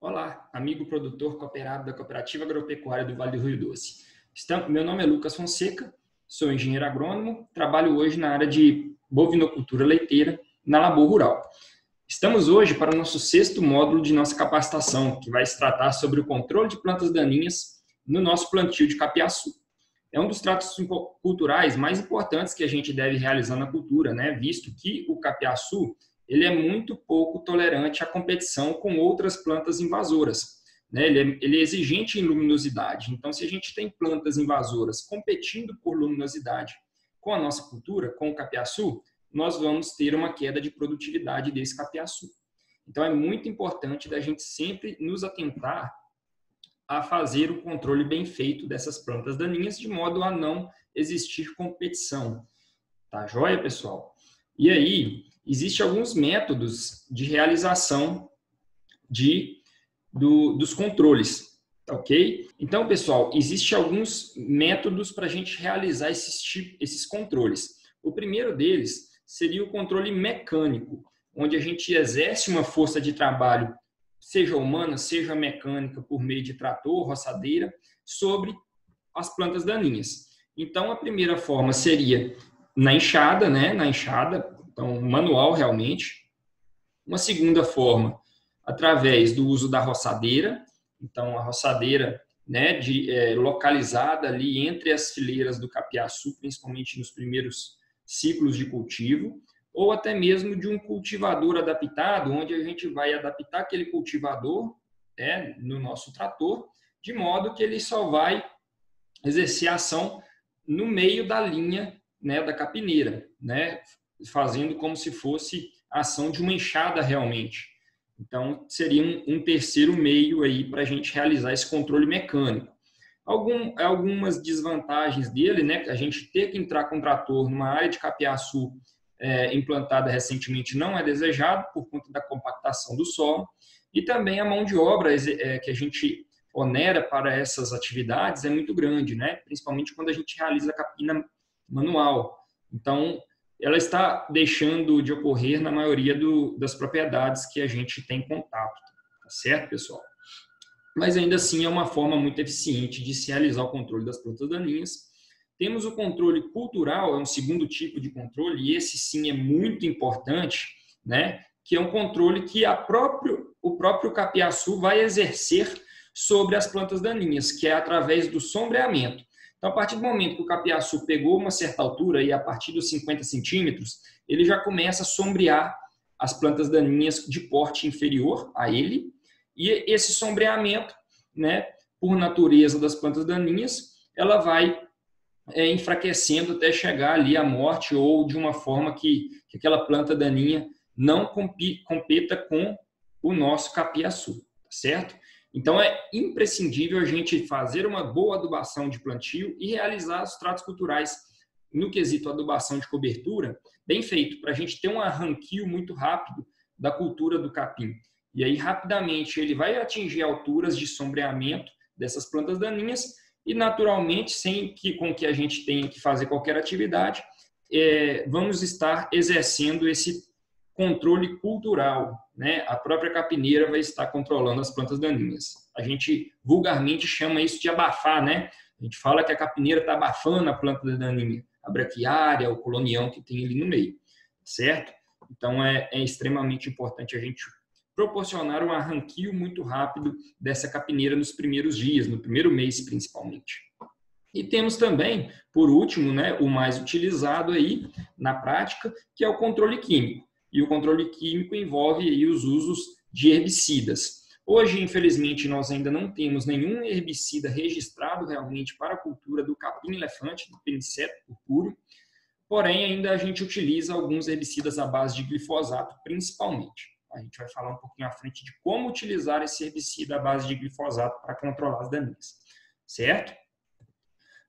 Olá, amigo produtor cooperado da Cooperativa Agropecuária do Vale do Rio Doce. Meu nome é Lucas Fonseca, sou engenheiro agrônomo, trabalho hoje na área de bovinocultura leiteira na Labor Rural. Estamos hoje para o nosso 6º módulo de nossa capacitação, que vai se tratar sobre o controle de plantas daninhas no nosso plantio de capiaçu. É um dos tratos culturais mais importantes que a gente deve realizar na cultura, visto que o capiaçu ele é muito pouco tolerante à competição com outras plantas invasoras. Ele é exigente em luminosidade. Então, se a gente tem plantas invasoras competindo por luminosidade com a nossa cultura, com o capiaçu, nós vamos ter uma queda de produtividade desse capiaçu. Então, é muito importante da gente sempre nos atentar a fazer o controle bem feito dessas plantas daninhas, de modo a não existir competição. Tá joia, pessoal? E aí, existem alguns métodos de realização dos controles, ok? Então, pessoal, existem alguns métodos para a gente realizar esses controles. O primeiro deles seria o controle mecânico, onde a gente exerce uma força de trabalho, seja humana, seja mecânica, por meio de trator, roçadeira, sobre as plantas daninhas. Então, a primeira forma seria na enxada, então manual realmente. Uma segunda forma, através do uso da roçadeira, então a roçadeira localizada ali entre as fileiras do capiaçu, principalmente nos primeiros ciclos de cultivo, ou até mesmo de um cultivador adaptado, onde a gente vai adaptar aquele cultivador no nosso trator, de modo que ele só vai exercer a ação no meio da linha da capineira, fazendo como se fosse a ação de uma enxada realmente. Então, seria um terceiro meio aí para a gente realizar esse controle mecânico. Algumas desvantagens dele, a gente ter que entrar com trator numa área de capiaçu implantada recentemente não é desejado por conta da compactação do solo, e também a mão de obra que a gente onera para essas atividades é muito grande, principalmente quando a gente realiza a capina manual. Então, ela está deixando de ocorrer na maioria das propriedades que a gente tem contato, tá certo, pessoal? Mas ainda assim é uma forma muito eficiente de se realizar o controle das plantas daninhas. Temos o controle cultural, é um segundo tipo de controle, e esse sim é muito importante, que é um controle que o próprio capiaçu vai exercer sobre as plantas daninhas, que é através do sombreamento. Então, a partir do momento que o capiaçu pegou uma certa altura, e a partir dos 50 centímetros, ele já começa a sombrear as plantas daninhas de porte inferior a ele, e esse sombreamento, por natureza das plantas daninhas, ela vai enfraquecendo até chegar ali à morte, ou de uma forma que aquela planta daninha não competa com o nosso capiaçu, tá certo? Então, é imprescindível a gente fazer uma boa adubação de plantio e realizar os tratos culturais no quesito adubação de cobertura, bem feito, para a gente ter um arranquio muito rápido da cultura do capim. E aí, rapidamente, ele vai atingir alturas de sombreamento dessas plantas daninhas e, naturalmente, sem com que a gente tenha que fazer qualquer atividade, vamos estar exercendo esse controle cultural, A própria capineira vai estar controlando as plantas daninhas. A gente vulgarmente chama isso de abafar, A gente fala que a capineira está abafando a planta daninha, a braquiária, o colonião que tem ali no meio, certo? Então, é extremamente importante a gente proporcionar um arranquio muito rápido dessa capineira nos primeiros dias, no primeiro mês principalmente. E temos também, por último, o mais utilizado aí na prática, que é o controle químico. E o controle químico envolve aí os usos de herbicidas. Hoje, infelizmente, nós ainda não temos nenhum herbicida registrado realmente para a cultura do capim-elefante, do peniceto purpúreo, porém, ainda a gente utiliza alguns herbicidas à base de glifosato, principalmente. A gente vai falar um pouquinho à frente de como utilizar esse herbicida à base de glifosato para controlar as daninhas, certo?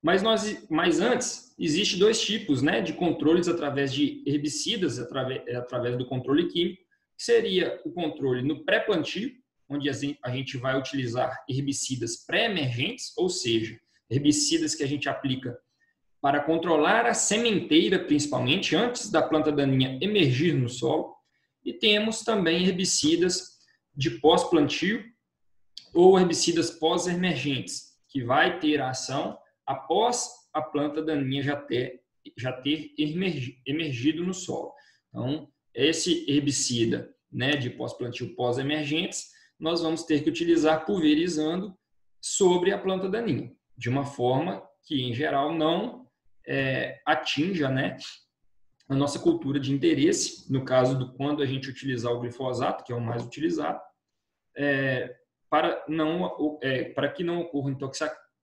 Mas antes, existem dois tipos de controles através de herbicidas, através do controle químico, que seria o controle no pré-plantio, onde a gente vai utilizar herbicidas pré-emergentes, ou seja, herbicidas que a gente aplica para controlar a sementeira, principalmente antes da planta daninha emergir no solo. E temos também herbicidas de pós-plantio, ou herbicidas pós-emergentes, que vai ter ação após a planta daninha já ter emergido no solo. Então, esse herbicida, né, de pós-plantio pós-emergentes, nós vamos ter que utilizar pulverizando sobre a planta daninha, de uma forma que, em geral, não atinja, né, a nossa cultura de interesse, no caso do quando a gente utilizar o glifosato, que é o mais utilizado, para que não ocorra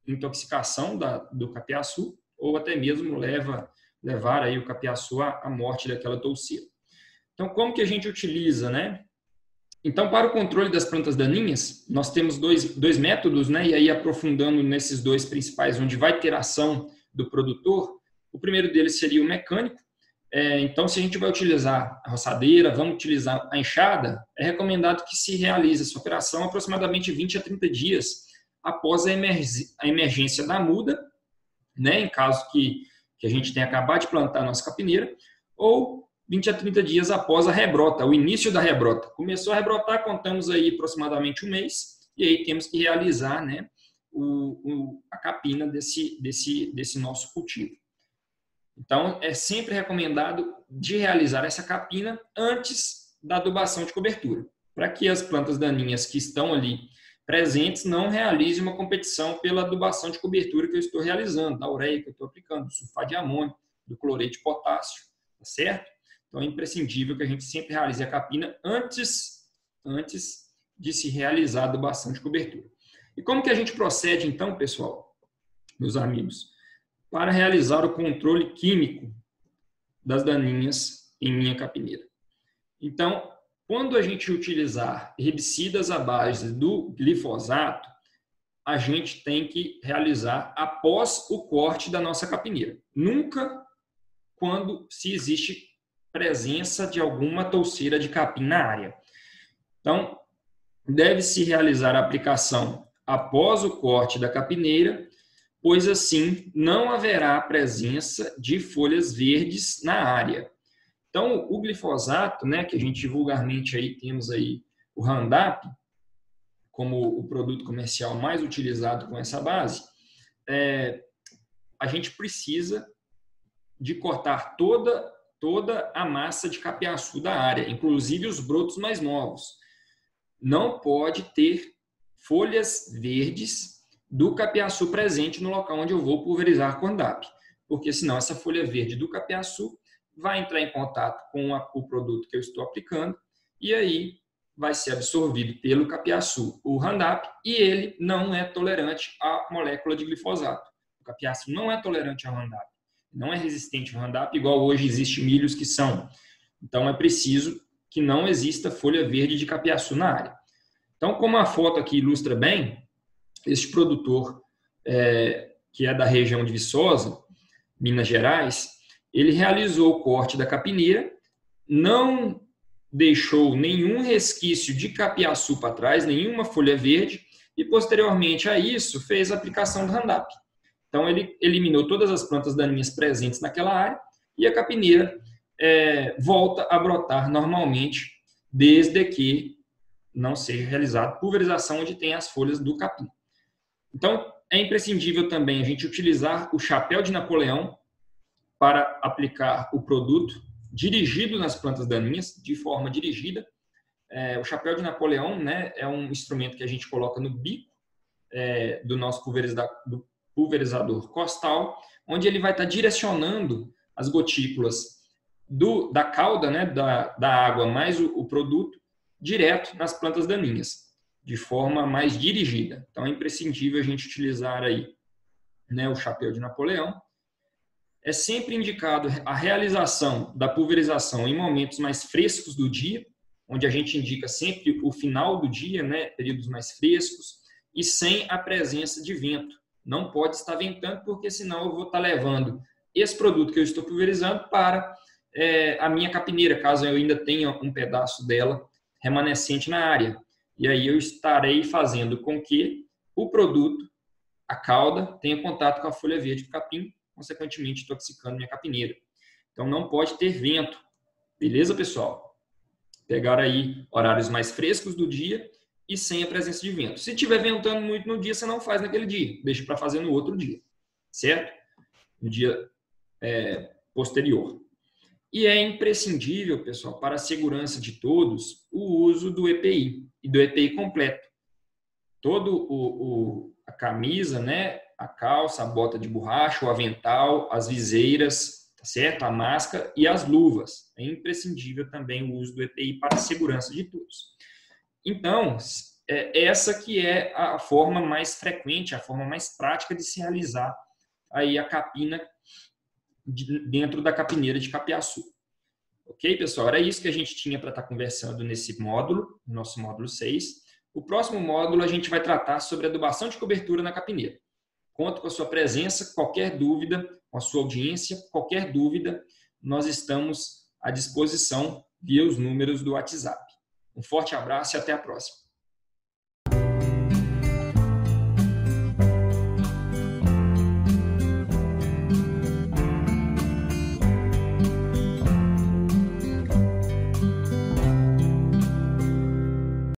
intoxicação do capiaçu, ou até mesmo levar aí o capiaçu à morte daquela touceira. Então, como que a gente utiliza, né? Então, para o controle das plantas daninhas, nós temos dois métodos, né? E aí, aprofundando nesses dois principais, onde vai ter ação do produtor, o primeiro deles seria o mecânico. Então, se a gente vai utilizar a roçadeira, vamos utilizar a enxada, é recomendado que se realize essa operação aproximadamente 20 a 30 dias após a emergência da muda, né? Em caso que a gente tenha acabado de plantar a nossa capineira, ou 20 a 30 dias após a rebrota, o início da rebrota. Começou a rebrotar, contamos aí aproximadamente um mês, e aí temos que realizar, né, a capina desse nosso cultivo. Então, é sempre recomendado de realizar essa capina antes da adubação de cobertura, para que as plantas daninhas que estão ali presentes não realizem uma competição pela adubação de cobertura que eu estou realizando, da ureia que eu estou aplicando, do sulfato de amônio, do cloreto de potássio, tá certo? Então, é imprescindível que a gente sempre realize a capina antes de se realizar a adubação de cobertura. E como que a gente procede, então, pessoal, meus amigos, para realizar o controle químico das daninhas em minha capineira? Então, quando a gente utilizar herbicidas à base do glifosato, a gente tem que realizar após o corte da nossa capineira. Nunca quando se existe presença de alguma touceira de capim na área. Então, deve-se realizar a aplicação após o corte da capineira, pois assim não haverá presença de folhas verdes na área. Então, o glifosato, né, que a gente vulgarmente aí temos aí o Roundup como o produto comercial mais utilizado com essa base, a gente precisa de cortar toda a massa de capiaçu da área, inclusive os brotos mais novos. Não pode ter folhas verdes do capiaçu presente no local onde eu vou pulverizar com Roundup, porque senão essa folha verde do capiaçu vai entrar em contato com o produto que eu estou aplicando e aí vai ser absorvido pelo capiaçu o Roundup e ele não é tolerante à molécula de glifosato. O capiaçu não é tolerante ao Roundup, não é resistente ao Roundup, igual hoje existem milhos que são. Então é preciso que não exista folha verde de capiaçu na área. Então, como a foto aqui ilustra bem, este produtor, que é da região de Viçosa, Minas Gerais, ele realizou o corte da capineira, não deixou nenhum resquício de capiaçu para trás, nenhuma folha verde, e posteriormente a isso fez a aplicação do Roundup. Então ele eliminou todas as plantas daninhas presentes naquela área e a capineira volta a brotar normalmente, desde que não seja realizada pulverização onde tem as folhas do capim. Então é imprescindível também a gente utilizar o chapéu de Napoleão para aplicar o produto dirigido nas plantas daninhas, de forma dirigida. O chapéu de Napoleão, né, é um instrumento que a gente coloca no bico do nosso pulverizador costal, onde ele vai estar direcionando as gotículas da cauda, né, da água mais o produto, direto nas plantas daninhas, de forma mais dirigida. Então é imprescindível a gente utilizar aí, né, o chapéu de Napoleão. É sempre indicado a realização da pulverização em momentos mais frescos do dia, onde a gente indica sempre o final do dia, né, períodos mais frescos, e sem a presença de vento. Não pode estar ventando, porque senão eu vou estar levando esse produto que eu estou pulverizando para a minha capineira, caso eu ainda tenha um pedaço dela remanescente na área. E aí eu estarei fazendo com que o produto, a cauda, tenha contato com a folha verde do capim, consequentemente intoxicando minha capineira. Então não pode ter vento. Beleza, pessoal? Pegar aí horários mais frescos do dia e sem a presença de vento. Se estiver ventando muito no dia, você não faz naquele dia, deixa para fazer no outro dia, certo? No dia posterior. E é imprescindível, pessoal, para a segurança de todos, o uso do EPI e do EPI completo. A camisa, né, a calça, a bota de borracha, o avental, as viseiras, tá certo? A máscara e as luvas. É imprescindível também o uso do EPI para a segurança de todos. Então, essa que é a forma mais frequente, a forma mais prática de se realizar aí a capina dentro da capineira de Capiaçu. Ok, pessoal? Era isso que a gente tinha para estar conversando nesse módulo, nosso módulo 6. O próximo módulo a gente vai tratar sobre adubação de cobertura na capineira. Conto com a sua presença, qualquer dúvida, com a sua audiência, qualquer dúvida, nós estamos à disposição via os números do WhatsApp. Um forte abraço e até a próxima.